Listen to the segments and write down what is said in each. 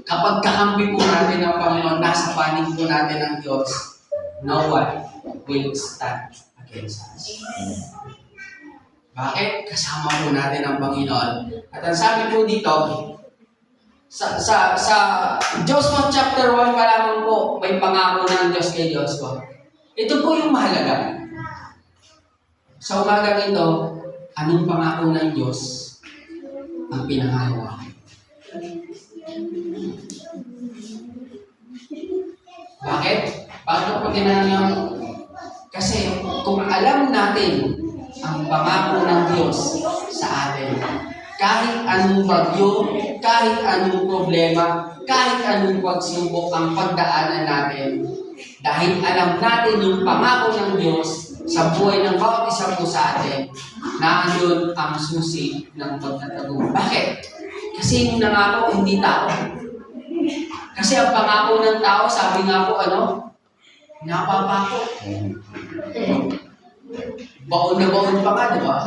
Kapag kakampi po natin ng Panginoon, nasa panig po natin ng Diyos, no one will stand against us. Bakit? Kasama po natin ang Panginoon. At ang sabi po dito, sa Joshua chapter 1 pa lamang po, may pangako ng Diyos kay Joshua. Ito po yung mahalaga. Sa umagang ito, anong pangako ng Diyos ang pinangalawa? Bakit? Bakit po tinanong? Kasi kung alam natin ang pangako ng Diyos sa atin, kahit anong bagyo, kahit anong problema, kahit anong pagsubok ang pagdaanan natin, dahil alam natin yung pangako ng Diyos sa buhay ng bawat isa po sa atin, na andun ang susi ng pagtatagumpay. Bakit? Kasi yung nangako, hindi tao. Kasi ang pangako ng tao, sabi nga po, napapako. Baon na baon pa nga, di ba?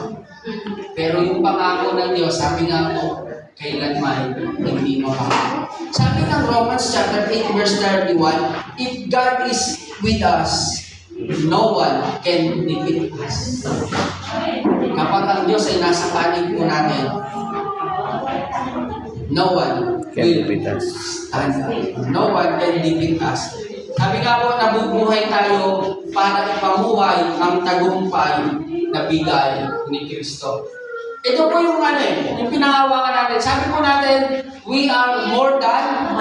Pero yung pangako ng Diyos, sabi nga po, kailanman hindi mapapako. Sabi ng Romans chapter 8 verse 31, if God is with us, no one can defeat us. Kapag ang Diyos ay nasa panig po natin, no one will stand up. No one can defeat us. Sabi nga po, nabubuhay tayo para ipamuhay ang tagumpay na bigay ni Kristo. Ito po yung yung pinahawakan natin. Sabi po natin, we are more than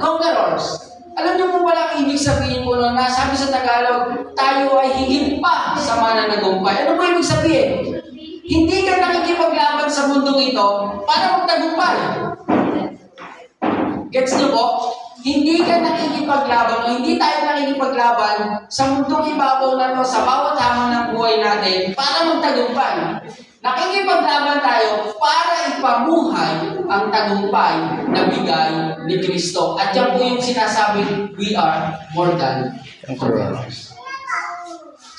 conquerors. Alam niyo po pala ang ibig sabihin po na sabi sa Tagalog, tayo ay higit pa sa mananagumpay. Ano po ibig sabihin? Hindi ka nakikipaglaban sa mundong ito para magtagumpay. Gets niyo po? Hindi ka nakikipaglaban o hindi tayo nakikipaglaban sa mundong ibabaw na to, sa bawat hamon ng buhay natin para magtagumpay. Nakikipaglaban tayo para ipamuhay ang tagumpay na bigay ni Kristo. At yan po yung sinasabi, we are more than conquerors.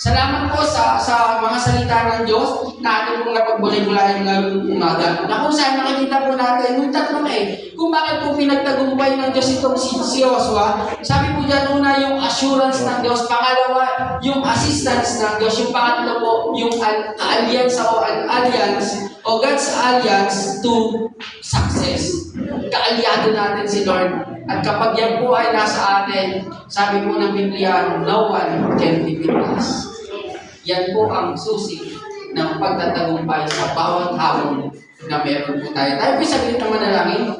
Salamat po sa mga salita ng Diyos na ating pong napagbulay-bulayan ngayong umaga. Na kung saan nakikita po natin yung tatlong kung bakit po pinagtagumpay ng Diyos itong si Joshua. Sabi po dyan, una yung assurance ng Diyos, pangalawa yung assistance ng Diyos, yung pangatlo po yung alliance o God's alliance to success. Kaalyado natin si Lord. At kapag yan po ay nasa atin, sabi po ng Biblia, no one can defeat us. Yan po ang susi ng pagtatagumpay sa bawat hamon na meron po tayo. Tayo po saglit na manalangin.